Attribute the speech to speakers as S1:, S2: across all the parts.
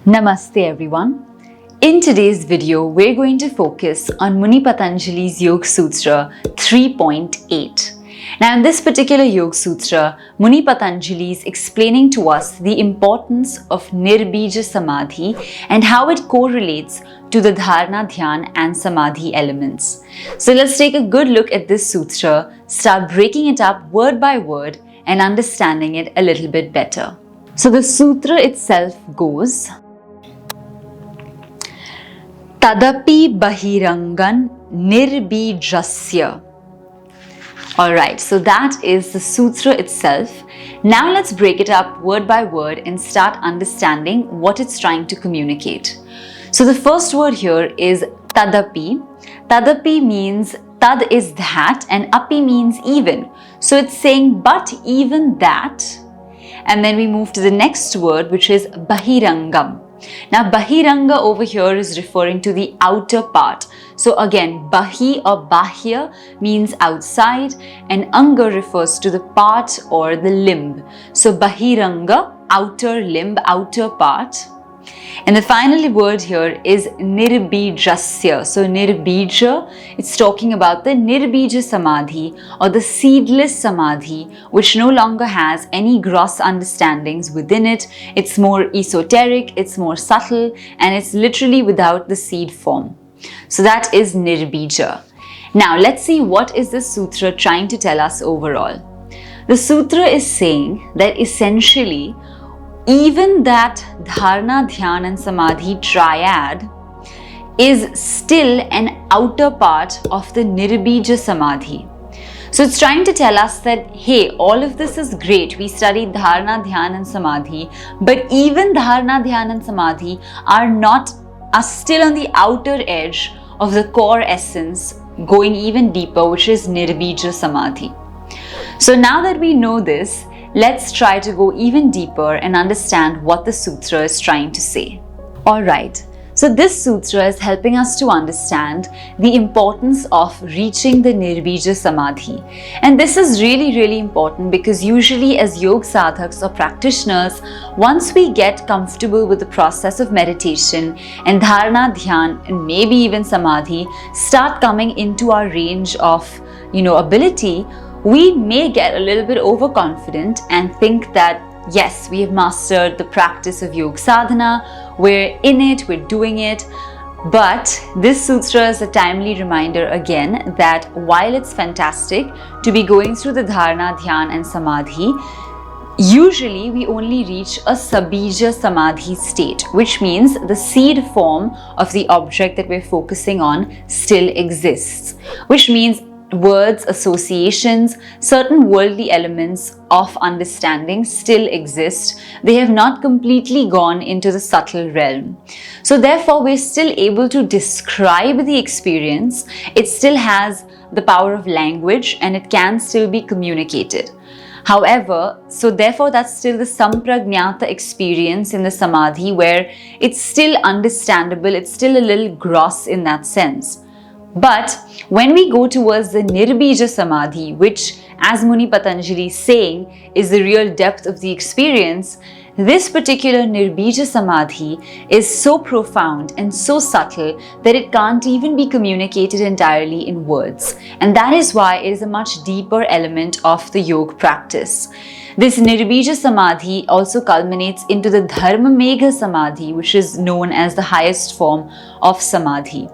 S1: Namaste everyone. In today's video, we're going to focus on Muni Patanjali's Yoga Sutra 3.8. Now in this particular Yoga Sutra, Muni Patanjali is explaining to us the importance of Nirbija Samadhi and how it correlates to the Dharana, Dhyan and Samadhi elements. So let's take a good look at this sutra, start breaking it up word by word and understanding it a little bit better. So the sutra itself goes, Tadapi Bahirangan Nirbijasya. Alright, so that is the sutra itself. Now let's break it up word by word and start understanding what it's trying to communicate. So the first word here is Tadapi. Tadapi means Tad is that and Api means even. So it's saying but even that. And then we move to the next word, which is Bahirangam. Now Bahiranga over here is referring to the outer part. So again, Bahi or Bahya means outside and Anga refers to the part or the limb. So Bahiranga, outer limb, outer part. And the final word here is Nirbijasya. So Nirbija, it's talking about the Nirbija Samadhi or the seedless Samadhi, which no longer has any gross understandings within it. It's more esoteric, it's more subtle, and it's literally without the seed form. So that is Nirbija. Now let's see what is the sutra trying to tell us overall. The sutra is saying that essentially even that Dharana, Dhyan and Samadhi triad is still an outer part of the Nirbija Samadhi. So it's trying to tell us that, hey, all of this is great. We studied Dharana, Dhyan and Samadhi, but even Dharana, Dhyan and Samadhi are still on the outer edge of the core essence, going even deeper, which is Nirbija Samadhi. So now that we know this, let's try to go even deeper and understand what the sutra is trying to say. Alright, so this sutra is helping us to understand the importance of reaching the Nirbija Samadhi. And this is really important because usually as yoga sadhaks or practitioners, once we get comfortable with the process of meditation and dharana, dhyan and maybe even samadhi start coming into our range of ability, we may get a little bit overconfident and think that yes, we have mastered the practice of yoga sadhana, we're in it, we're doing it. But this sutra is a timely reminder again that while it's fantastic to be going through the dharana, dhyan and samadhi, usually we only reach a sabija samadhi state, which means the seed form of the object that we're focusing on still exists, which means words, associations, certain worldly elements of understanding still exist. They have not completely gone into the subtle realm. So therefore, we're still able to describe the experience. It still has the power of language and it can still be communicated. However, so therefore that's still the samprajñata experience in the samadhi where it's still understandable, it's still a little gross in that sense. But when we go towards the Nirbija Samadhi, which as Muni Patanjali is saying is the real depth of the experience, this particular Nirbija Samadhi is so profound and so subtle that it can't even be communicated entirely in words. And that is why it is a much deeper element of the yoga practice. This Nirbija Samadhi also culminates into the Dharmamegha Samadhi, which is known as the highest form of Samadhi.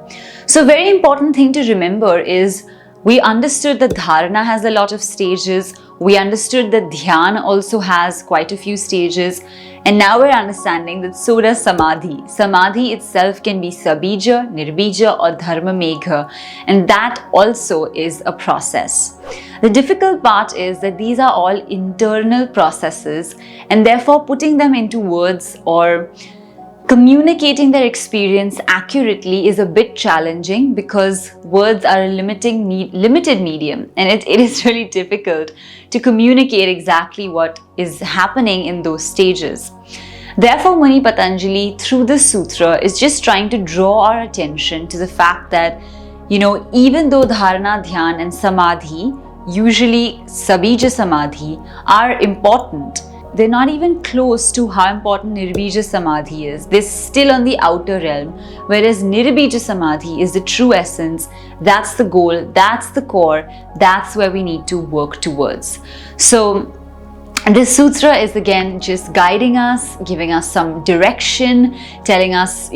S1: So a very important thing to remember is we understood that Dharana has a lot of stages. We understood that Dhyan also has quite a few stages. And now we're understanding that so does Samadhi. Samadhi itself can be Sabija, Nirbija or Dharmamegha. And that also is a process. The difficult part is that these are all internal processes and therefore putting them into words or communicating their experience accurately is a bit challenging because words are a limited medium and it is really difficult to communicate exactly what is happening in those stages. Therefore, Muni Patanjali through this sutra is just trying to draw our attention to the fact that, even though dharana, dhyan and samadhi, usually sabija samadhi, are important, they're not even close to how important Nirbija Samadhi is. They're still on the outer realm, whereas Nirbija Samadhi is the true essence. That's the goal, that's the core, that's where we need to work towards. So this sutra is again just guiding us, giving us some direction, telling us,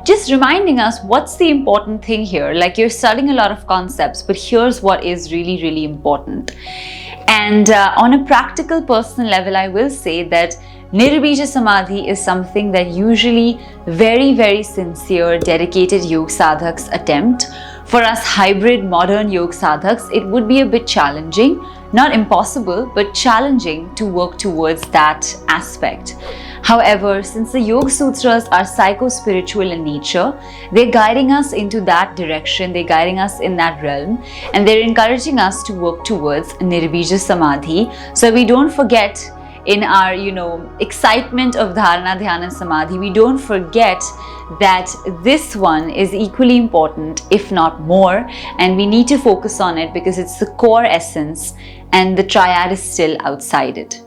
S1: just reminding us what's the important thing here. Like, you're studying a lot of concepts, but here's what is really, really important. And on a practical, personal level, I will say that Nirbija Samadhi is something that usually very, very sincere, dedicated yoga sadhaks attempt. For us hybrid modern yoga sadhaks, it would be a bit challenging, not impossible, but challenging to work towards that aspect. However, since the Yoga Sutras are psycho-spiritual in nature, they're guiding us into that direction, they're guiding us in that realm, and they're encouraging us to work towards Nirbija Samadhi, so we don't forget in our, excitement of Dharana, Dhyana and Samadhi, we don't forget that this one is equally important, if not more, and we need to focus on it because it's the core essence and the triad is still outside it.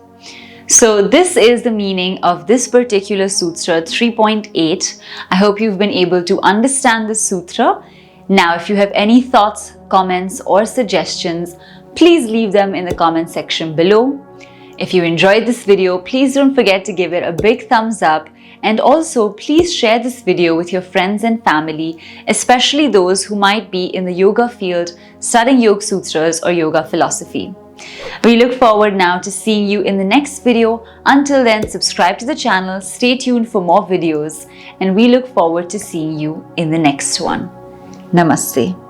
S1: So this is the meaning of this particular Sutra 3.8. I hope you've been able to understand the Sutra. Now, if you have any thoughts, comments or suggestions, please leave them in the comment section below. If you enjoyed this video, please don't forget to give it a big thumbs up, and also please share this video with your friends and family, especially those who might be in the yoga field studying Yoga Sutras or yoga philosophy. We look forward now to seeing you in the next video. Until then, subscribe to the channel, stay tuned for more videos, and we look forward to seeing you in the next one. Namaste.